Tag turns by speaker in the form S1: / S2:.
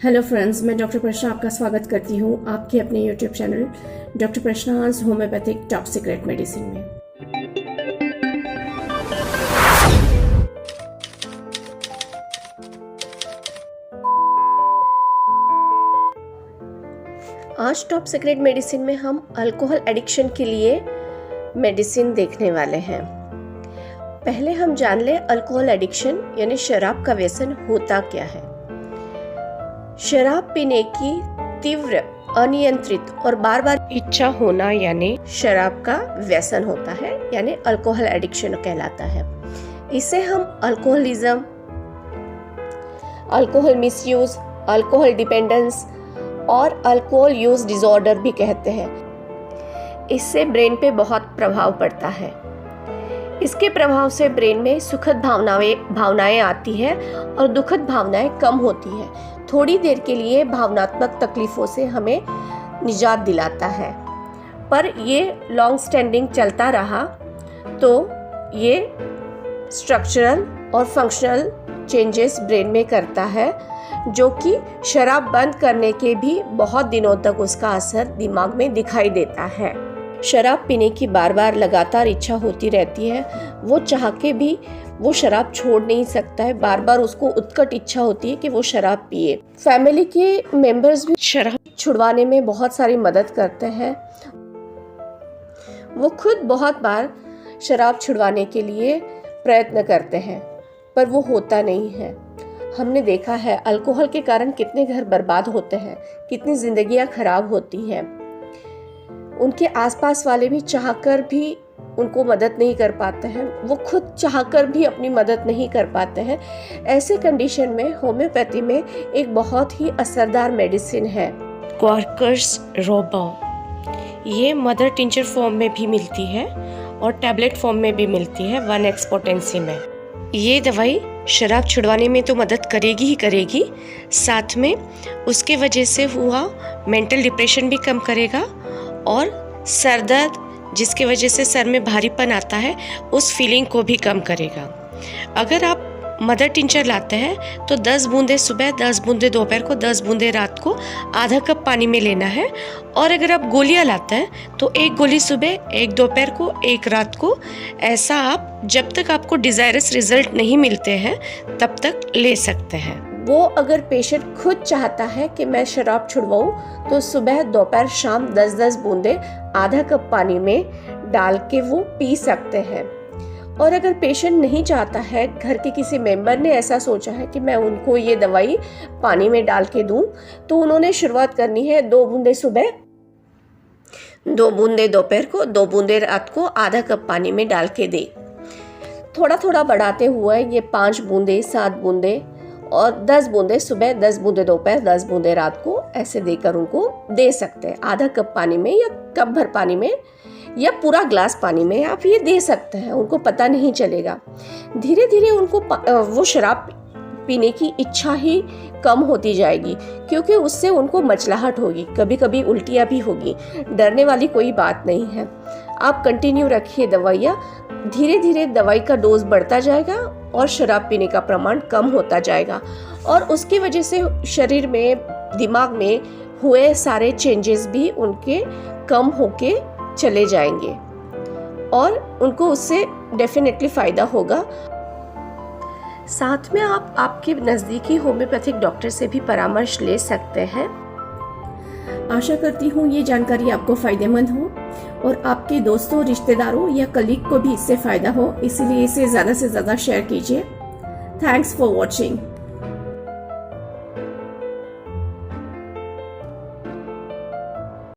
S1: Hello friends, मैं doctor Prashna आपका स्वागत करती हूँ आपके अपने YouTube channel doctor Prashna's homeopathic top secret medicine में। आज टॉप सीक्रेट मेडिसिन में हम अल्कोहल एडिक्शन के लिए मेडिसिन देखने वाले हैं। पहले हम जान लें अल्कोहल एडिक्शन यानी शराब का व्यसन होता क्या है। शराब पीने की तीव्र, अनियंत्रित और बार बार इच्छा होना यानी शराब का व्यसन होता है, यानी अल्कोहल एडिक्शन कहलाता है। इसे हम alcoholism, alcohol misuse, alcohol dependence और अल्कोहल यूज डिसऑर्डर भी कहते हैं। इससे ब्रेन पे बहुत प्रभाव पड़ता है। इसके प्रभाव से ब्रेन में सुखद भावनाएं आती है और दुखद भावनाएं कम होती है। थोड़ी देर के लिए भावनात्मक तकलीफों से हमें निजात दिलाता है, पर ये लॉन्ग स्टैंडिंग चलता रहा तो ये स्ट्रक्चरल और फंक्शनल चेंजेस ब्रेन में करता है, जो कि शराब बंद करने के भी बहुत दिनों तक उसका असर दिमाग में दिखाई देता है। शराब पीने की बार बार लगातार इच्छा होती रहती है। वो चाह के भी वो शराब छोड़ नहीं सकता है। बार बार उसको उत्कट इच्छा होती है कि वो शराब पिए। फैमिली के मेंबर्स भी शराब छुड़वाने में बहुत सारी मदद करते हैं। वो खुद बहुत बार शराब छुड़वाने के लिए प्रयत्न करते हैं, पर वो होता नहीं है। हमने देखा है अल्कोहल के कारण कितने घर बर्बाद होते हैं, कितनी जिंदगियां खराब होती हैं। उनके आसपास वाले भी चाहकर भी उनको मदद नहीं कर पाते हैं। वो खुद चाहकर भी अपनी मदद नहीं कर पाते हैं। ऐसे कंडीशन में होम्योपैथी में एक बहुत ही असरदार मेडिसिन है क्वार्कर्स रोबा। ये मदर टिंचर फॉर्म में भी मिलती है और टैबलेट फॉर्म में भी मिलती है 1x पोटेंसी में। ये दवाई शराब छुड़वाने में तो मदद करेगी ही करेगी, साथ में उसके वजह से हुआ मेंटल डिप्रेशन भी कम करेगा और सर दर्द, जिसकी वजह से सर में भारीपन आता है, उस फीलिंग को भी कम करेगा। अगर आप मदर टिंचर लाते हैं तो 10 बूंदे सुबह, 10 बूंदे दोपहर को, 10 बूंदे रात को आधा कप पानी में लेना है। और अगर आप गोलियां लाते हैं तो 1 गोली सुबह, 1 दोपहर को, 1 रात को। ऐसा आप जब तक आपको डिजायरस रिजल्ट नहीं मिलते हैं तब तक ले सकते हैं। वो अगर पेशेंट खुद चाहता है कि मैं शराब छुड़वाऊं तो सुबह, दोपहर, शाम 10-10 बूंदे आधा कप पानी में डाल के वो पी सकते हैं। और अगर पेशेंट नहीं चाहता है, घर के किसी मेंबर ने ऐसा सोचा है कि मैं उनको ये दवाई पानी में डाल के दूं, तो उन्होंने शुरुआत करनी है 2 बूंदे सुबह, 2 बूंदे दोपहर को, 2 बूंदे रात को आधा कप पानी में डाल के दे। थोड़ा थोड़ा बढ़ाते हुए ये 5 बूंदे, 7 बूंदे और 10 बूंदे सुबह, 10 बूंदे दोपहर, 10 बूंदे रात को ऐसे देकर उनको दे सकते हैं। आधा कप पानी में या कप भर पानी में या पूरा ग्लास पानी में आप ये दे सकते हैं। उनको पता नहीं चलेगा। धीरे धीरे उनको वो शराब पीने की इच्छा ही कम होती जाएगी, क्योंकि उससे उनको मचलाहट होगी, कभी कभी उल्टियाँ भी होगी। डरने वाली कोई बात नहीं है। आप कंटिन्यू रखिए दवाइयाँ। धीरे धीरे दवाई का डोज बढ़ता जाएगा और शराब पीने का प्रमाण कम होता जाएगा, और उसकी वजह से शरीर में, दिमाग में हुए सारे चेंजेस भी उनके कम होके चले जाएंगे और उनको उससे डेफिनेटली फ़ायदा होगा। साथ में आप आपके नज़दीकी होम्योपैथिक डॉक्टर से भी परामर्श ले सकते हैं। आशा करती हूँ ये जानकारी आपको फ़ायदेमंद हो और आपके दोस्तों, रिश्तेदारों या कलीग को भी इससे फ़ायदा हो, इसीलिए इसे ज़्यादा से ज़्यादा शेयर कीजिए। Thanks for watching.